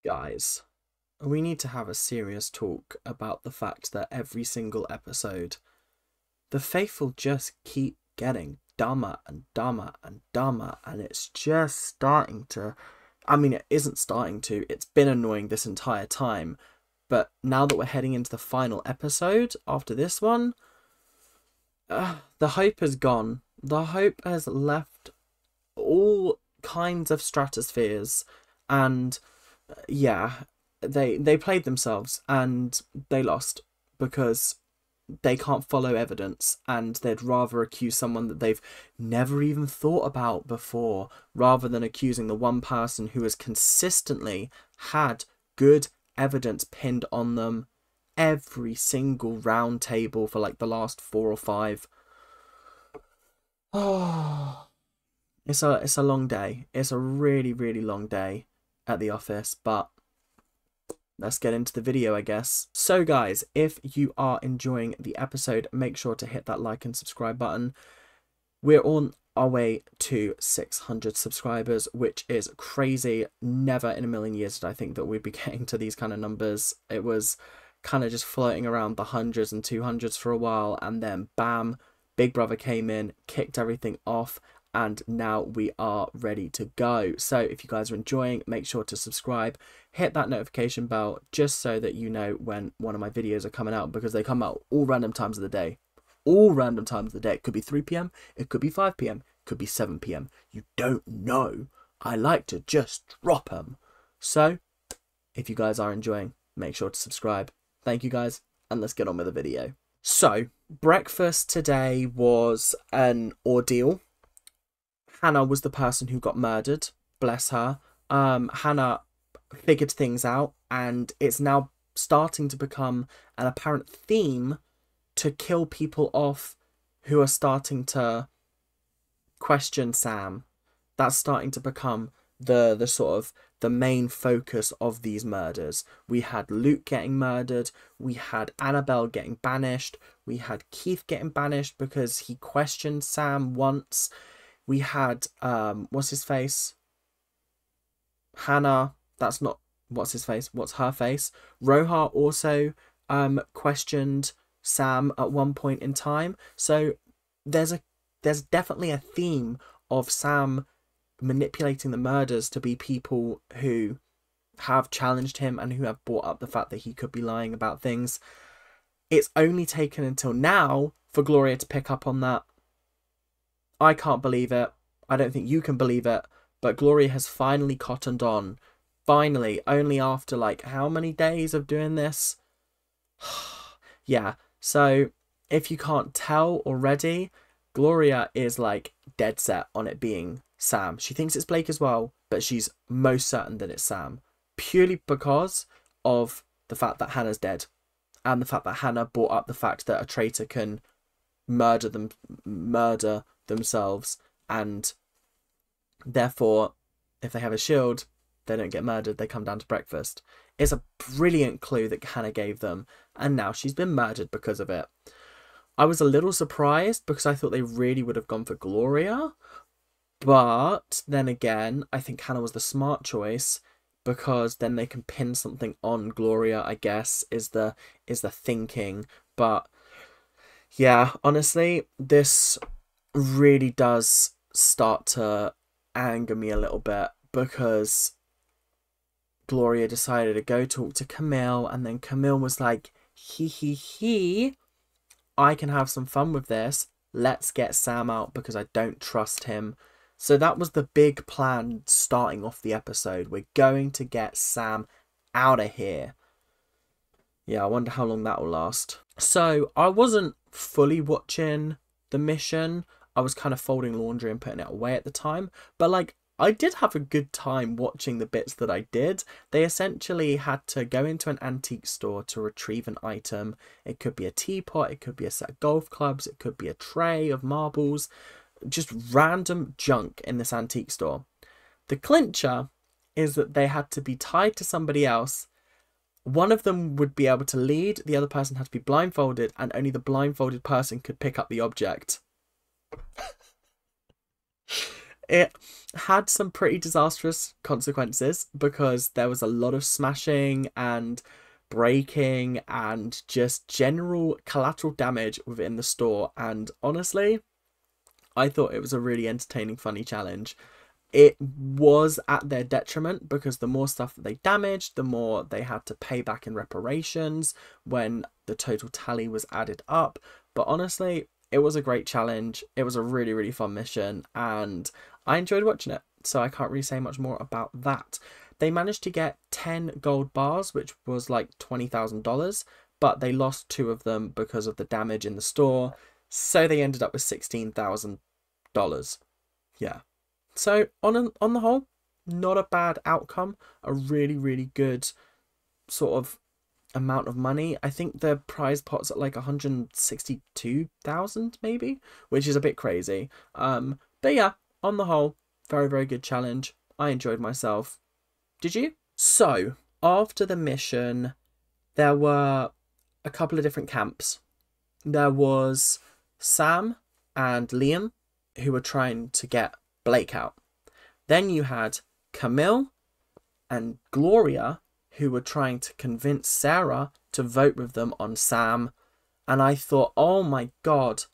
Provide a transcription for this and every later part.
Guys, we need to have a serious talk about the fact that every single episode, the faithful just keep getting dumber and dumber and dumber, and it's just starting to... I mean, it isn't starting to. It's been annoying this entire time. But now that we're heading into the final episode after this one, the hope has gone. The hope has left all kinds of stratospheres, and yeah, they played themselves and they lost because they can't follow evidence, and they'd rather accuse someone that they've never even thought about before rather than accusing the one person who has consistently had good evidence pinned on them every single round table for like the last 4 or 5. Oh, it's a long day. It's a really, really long day at the office, but let's get into the video, I guess. So guys, if you are enjoying the episode, make sure to hit that like and subscribe button. We're on our way to 600 subscribers, which is crazy. Never in a million years did I think that we'd be getting to these kind of numbers. It was kind of just floating around the hundreds and 200s for a while, and then bam, Big Brother came in, kicked everything off, and now we are ready to go. So if you guys are enjoying, make sure to subscribe, hit that notification bell just so that you know when one of my videos are coming out, because they come out all random times of the day. All random times of the day. It could be 3 p.m, it could be 5 p.m, it could be 7 p.m. You don't know. I like to just drop them. So if you guys are enjoying, make sure to subscribe. Thank you guys, and let's get on with the video. So breakfast today was an ordeal. Hannah was the person who got murdered. Bless her. Hannah figured things out, and it's now starting to become an apparent theme to kill people off who are starting to question Sam. That's starting to become the sort of the main focus of these murders. We had Luke getting murdered, we had Annabelle getting banished, we had Keith getting banished because he questioned Sam once. We had what's his face? Hannah, that's not what's his face, what's her face? Roha also questioned Sam at one point in time. So there's definitely a theme of Sam manipulating the murders to be people who have challenged him and who have brought up the fact that he could be lying about things. It's only taken until now for Gloria to pick up on that. I can't believe it. I don't think you can believe it, but Gloria has finally cottoned on. Finally, only after like how many days of doing this? Yeah, so if you can't tell already, Gloria is like dead set on it being Sam. She thinks it's Blake as well, but she's most certain that it's Sam, purely because of the fact that Hannah's dead, and the fact that Hannah brought up the fact that a traitor can murder themselves, and therefore if they have a shield, they don't get murdered, they come down to breakfast. It's a brilliant clue that Hannah gave them, and now she's been murdered because of it. I was a little surprised because I thought they really would have gone for Gloria, but then again, I think Hannah was the smart choice, because then they can pin something on Gloria, I guess, is the thinking. But yeah, honestly, this really does start to anger me a little bit, because Gloria decided to go talk to Camille, and then Camille was like, he, I can have some fun with this. Let's get Sam out because I don't trust him. So that was the big plan starting off the episode. We're going to get Sam out of here. Yeah, I wonder how long that will last. So I wasn't fully watching the mission. I was kind of folding laundry and putting it away at the time. But like, I did have a good time watching the bits that I did. They essentially had to go into an antique store to retrieve an item. It could be a teapot, it could be a set of golf clubs, it could be a tray of marbles. Just random junk in this antique store. The clincher is that they had to be tied to somebody else. One of them would be able to lead, the other person had to be blindfolded, and only the blindfolded person could pick up the object. It had some pretty disastrous consequences because there was a lot of smashing and breaking and just general collateral damage within the store. And honestly, I thought it was a really entertaining, funny challenge. It was at their detriment because the more stuff that they damaged, the more they had to pay back in reparations when the total tally was added up. But honestly, it was a great challenge. It was a really, really fun mission, and I enjoyed watching it. So I can't really say much more about that. They managed to get 10 gold bars, which was like $20,000, but they lost 2 of them because of the damage in the store. So they ended up with $16,000. Yeah. So on the whole, not a bad outcome. A really, really good sort of amount of money. I think the prize pot's at like 162,000 maybe, which is a bit crazy. But yeah, on the whole, very, very good challenge. I enjoyed myself. Did you? So after the mission, there were a couple of different camps. There was Sam and Liam, who were trying to get Blake out. Then you had Camille and Gloria, who were trying to convince Sarah to vote with them on Sam. And I thought, oh my God,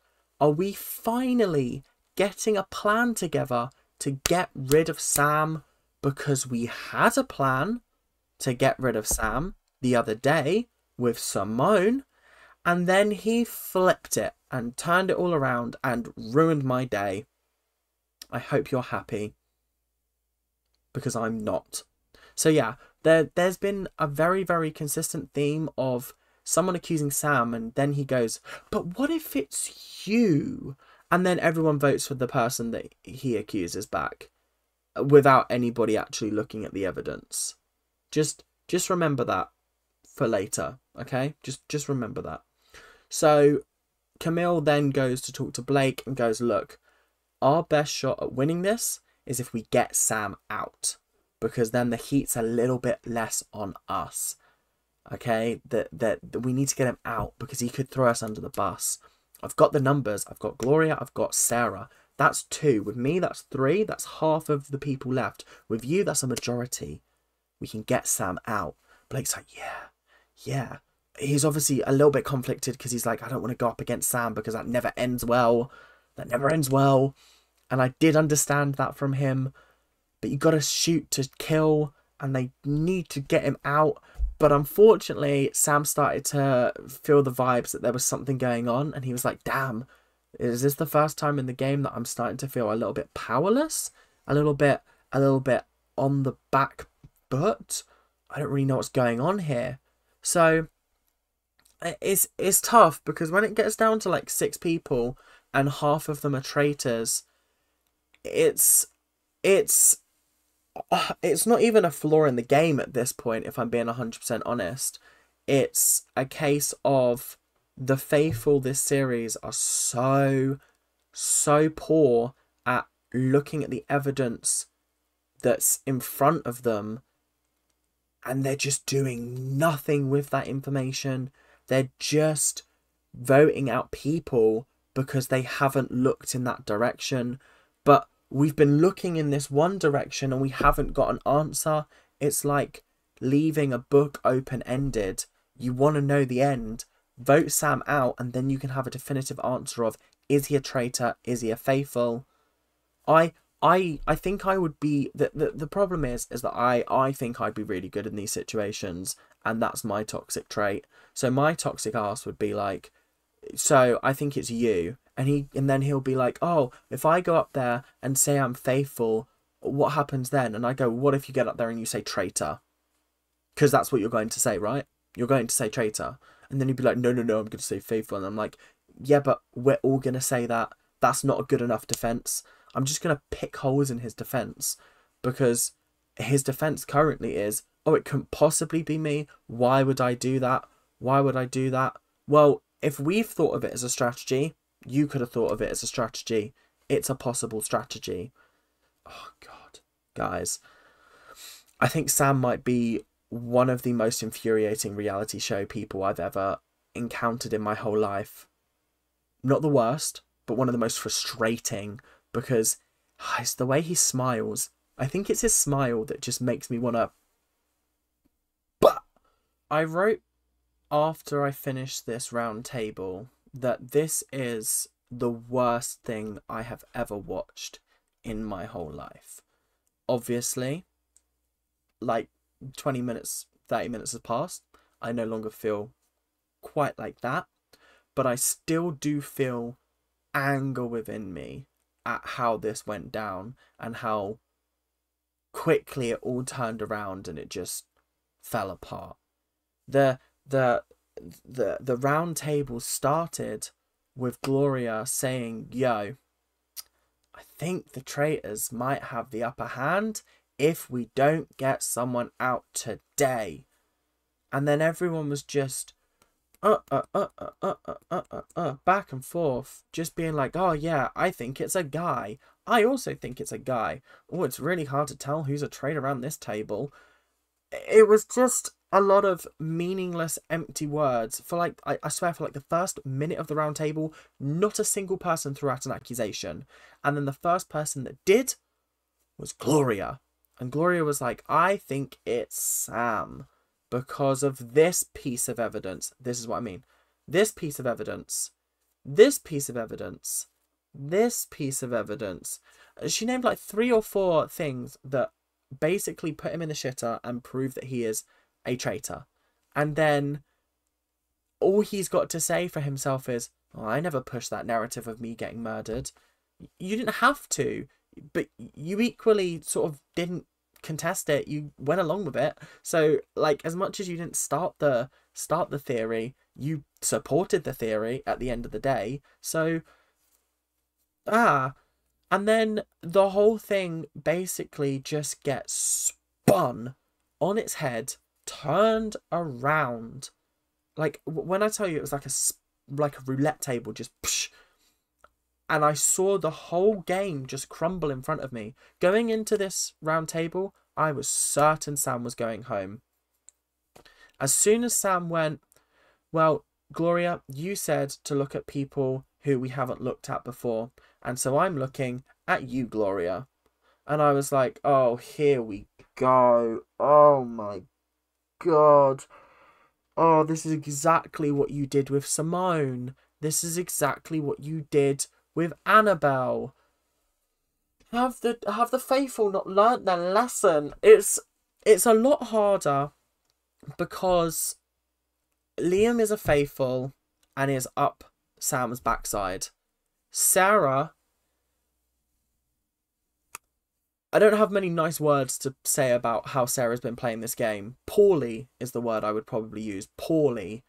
are we finally getting a plan together to get rid of Sam? Because we had a plan to get rid of Sam the other day with Simone. And then he flipped it and turned it all around and ruined my day. I hope you're happy, because I'm not. So yeah, there's been a very, very consistent theme of someone accusing Sam, and then he goes, but what if it's you? And then everyone votes for the person that he accuses back without anybody actually looking at the evidence. Just remember that for later, okay? Just remember that. So Camille then goes to talk to Blake and goes, look, our best shot at winning this is if we get Sam out, because then the heat's a little bit less on us. Okay, that we need to get him out because he could throw us under the bus. I've got the numbers. I've got Gloria. I've got Sarah. That's 2. With me, that's 3. That's half of the people left. With you, that's a majority. We can get Sam out. Blake's like, yeah. He's obviously a little bit conflicted because he's like, I don't want to go up against Sam because that never ends well. That never ends well. And I did understand that from him. But you got to shoot to kill, and they need to get him out. But unfortunately, Sam started to feel the vibes that there was something going on, and he was like, damn, is this the first time in the game that I'm starting to feel a little bit powerless? A little bit on the back foot? I don't really know what's going on here. So it's tough, because when it gets down to like 6 people and half of them are traitors, it's not even a flaw in the game at this point, if I'm being 100% honest. It's a case of the faithful this series are so poor at looking at the evidence that's in front of them, and they're just doing nothing with that information. They're just voting out people because they haven't looked in that direction. But we've been looking in this one direction and we haven't got an answer. It's like leaving a book open-ended. You want to know the end. Vote Sam out, and then you can have a definitive answer of, is he a traitor? Is he a faithful? I think I would be... The problem is that I think I'd be really good in these situations, and that's my toxic trait. So my toxic ass would be like, so I think it's you. And then he'll be like, oh, if I go up there and say I'm faithful, what happens then? And I go, what if you get up there and you say traitor? Because that's what you're going to say, right? You're going to say traitor. And then he'd be like, no, I'm going to say faithful. And I'm like, yeah, but we're all going to say that. That's not a good enough defense. I'm just going to pick holes in his defense, because his defense currently is, oh, it couldn't possibly be me. Why would I do that? Why would I do that? Well, if we've thought of it as a strategy, you could have thought of it as a strategy. It's a possible strategy. Oh, God. Guys, I think Sam might be one of the most infuriating reality show people I've ever encountered in my whole life. Not the worst, but one of the most frustrating, because It's the way he smiles. I think it's his smile that just makes me want to... But I wrote after I finished this round table that this is the worst thing I have ever watched in my whole life. Obviously, like 20 minutes, 30 minutes has passed. I no longer feel quite like that, but I still do feel anger within me at how this went down and how quickly it all turned around and it just fell apart. The round table started with Gloria saying, yo, I think the traitors might have the upper hand if we don't get someone out today. And then everyone was just back and forth, just being like, oh yeah, I think it's a guy. I also think it's a guy. Oh, it's really hard to tell who's a traitor around this table. It was just a lot of meaningless, empty words. For like, I swear, for like the first minute of the round table, not a single person threw out an accusation. And then the first person that did was Gloria. And Gloria was like, I think it's Sam. Because of this piece of evidence. This is what I mean. This piece of evidence. This piece of evidence. This piece of evidence. She named like 3 or 4 things that basically put him in the shitter and prove that he is a traitor. And then all he's got to say for himself is, oh, I never pushed that narrative of me getting murdered. You didn't have to, but you equally sort of didn't contest it. You went along with it. So like, as much as you didn't start the theory, you supported the theory at the end of the day. So and then the whole thing basically just gets spun on its head, turned around. Like, when I tell you it was like a roulette table, just psh, and I saw the whole game just crumble in front of me. Going into this round table, I was certain Sam was going home. As soon as Sam went, well, Gloria, you said to look at people who we haven't looked at before. And so I'm looking at you, Gloria. And I was like, oh, here we go. Oh my God. Oh, this is exactly what you did with Simone. This is exactly what you did with Annabelle. Have the faithful not learnt their lesson? It's a lot harder because Liam is a faithful and is up Sam's backside. Sarah, I don't have many nice words to say about how Sarah's been playing this game. Poorly is the word I would probably use. Poorly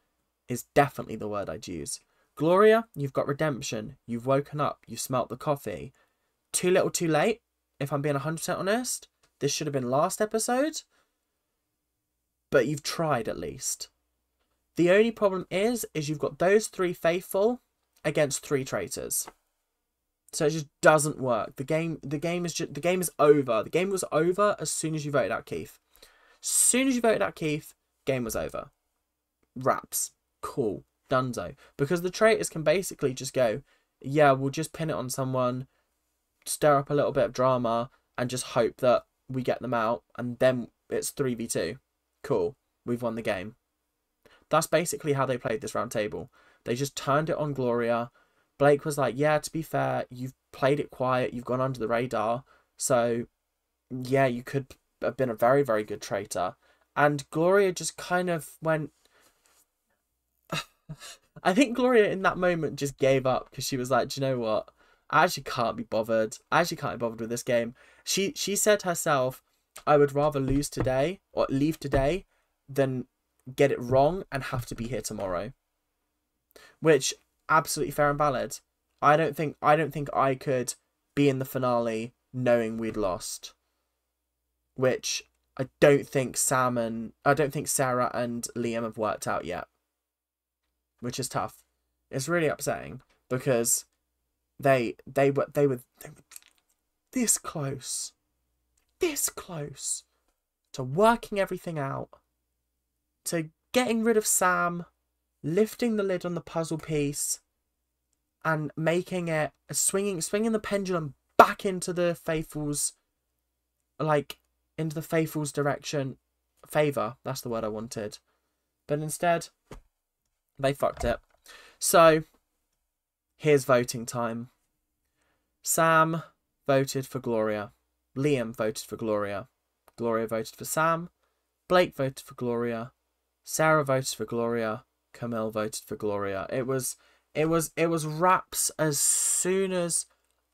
is definitely the word I'd use. Gloria, you've got redemption. You've woken up. You've smelt the coffee. Too little, too late. If I'm being 100% honest, this should have been last episode. But you've tried at least. The only problem is you've got those 3 faithful against 3 traitors. So it just doesn't work. The game is over. The game was over as soon as you voted out Keith. As soon as you voted out Keith, game was over. Raps. Cool. Dunzo. Because the traitors can basically just go, yeah, we'll just pin it on someone, stir up a little bit of drama, and just hope that we get them out, and then it's 3v2. Cool. We've won the game. That's basically how they played this round table. They just turned it on Gloria. Blake was like, yeah, to be fair, you've played it quiet, you've gone under the radar, so yeah, you could have been a very, very good traitor. And Gloria just kind of went... I think Gloria in that moment just gave up because she was like, do you know what? I actually can't be bothered. I actually can't be bothered with this game. She said herself, I would rather lose today or leave today than get it wrong and have to be here tomorrow. Which, absolutely fair and valid. I don't think I could be in the finale knowing we'd lost. Which I don't think Sarah and Liam have worked out yet. Which is tough. It's really upsetting because they were this close to working everything out, to getting rid of Sam, lifting the lid on the puzzle piece, and making it swinging the pendulum back into the faithfuls, like, into the faithfuls' direction. Favour, that's the word I wanted. But instead, they fucked it. So, here's voting time. Sam voted for Gloria. Liam voted for Gloria. Gloria voted for Sam. Blake voted for Gloria. Sarah voted for Gloria. Camille voted for Gloria. It was raps as soon as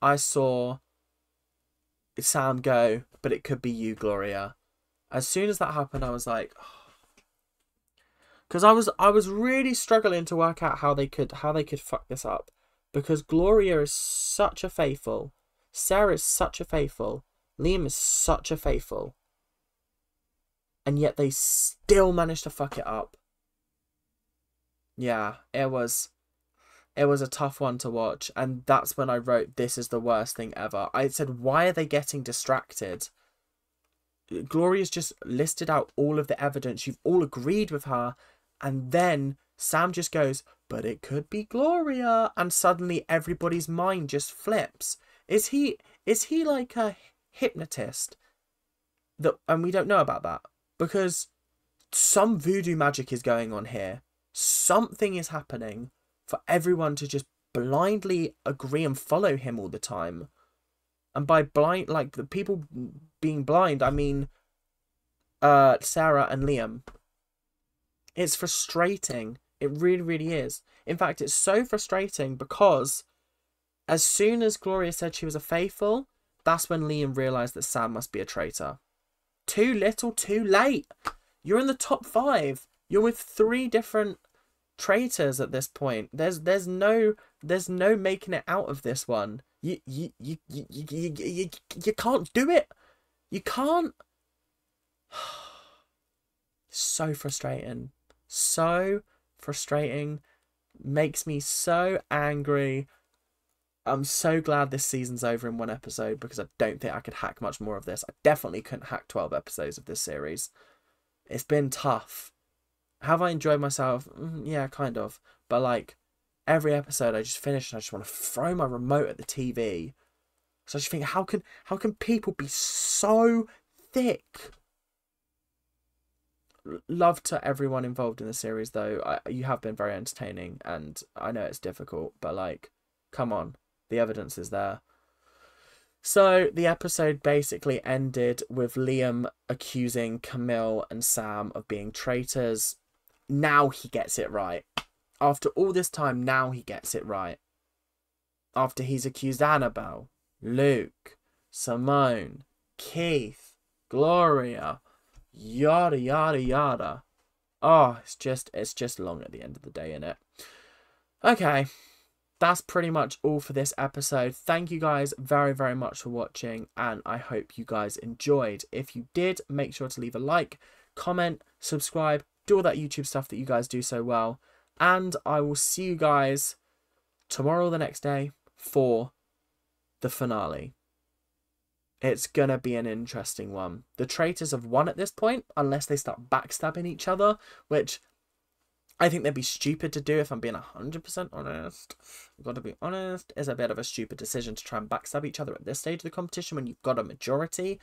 I saw Sam go, but it could be you, Gloria. As soon as that happened, I was like, because I was really struggling to work out how they could fuck this up, because Gloria is such a faithful, Sarah is such a faithful, Liam is such a faithful, and yet they still managed to fuck it up. Yeah, it was a tough one to watch, and that's when I wrote, this is the worst thing ever. I said, why are they getting distracted? Gloria's just listed out all of the evidence. You've all agreed with her, and then Sam just goes, but it could be Gloria, and suddenly everybody's mind just flips. Is he like a hypnotist? And we don't know about that, because some voodoo magic is going on here. Something is happening for everyone to just blindly agree and follow him all the time. And by blind, like, the people being blind, I mean Sarah and Liam. It's frustrating. It really, really is. In fact, it's so frustrating because as soon as Gloria said she was a faithful, that's when Liam realised that Sam must be a traitor. Too little, too late. You're in the top 5. You're with 3 different traitors at this point. There's no making it out of this one. You can't do it. You can't. So frustrating. So frustrating. Makes me so angry. I'm so glad this season's over in 1 episode, because I don't think I could hack much more of this. I definitely couldn't hack 12 episodes of this series. It's been tough. Have I enjoyed myself? Yeah, kind of. But like, every episode I just finish and I just want to throw my remote at the TV. So I just think, how can people be so thick? Love to everyone involved in the series, though. You have been very entertaining, and I know it's difficult, but like, come on, the evidence is there. So the episode basically ended with Liam accusing Camille and Sam of being traitors. Now he gets it right. After all this time, now he gets it right. After he's accused Annabelle, Luke, Simone, Keith, Gloria, yada yada yada. Oh, it's just long at the end of the day, innit? Okay, that's pretty much all for this episode. Thank you guys very, very much for watching, and I hope you guys enjoyed. If you did, make sure to leave a like, comment, subscribe, do all that YouTube stuff that you guys do so well, and I will see you guys tomorrow or the next day for the finale. It's gonna be an interesting one. The traitors have won at this point, unless they start backstabbing each other, which I think they'd be stupid to do, if I'm being 100% honest. I've got to be honest. It's a bit of a stupid decision to try and backstab each other at this stage of the competition when you've got a majority.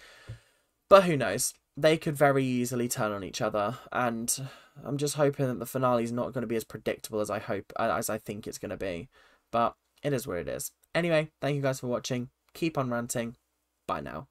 But who knows? They could very easily turn on each other, and I'm just hoping that the finale is not going to be as predictable as I think it's going to be. But it is where it is. Anyway, thank you guys for watching. Keep on ranting. Bye now.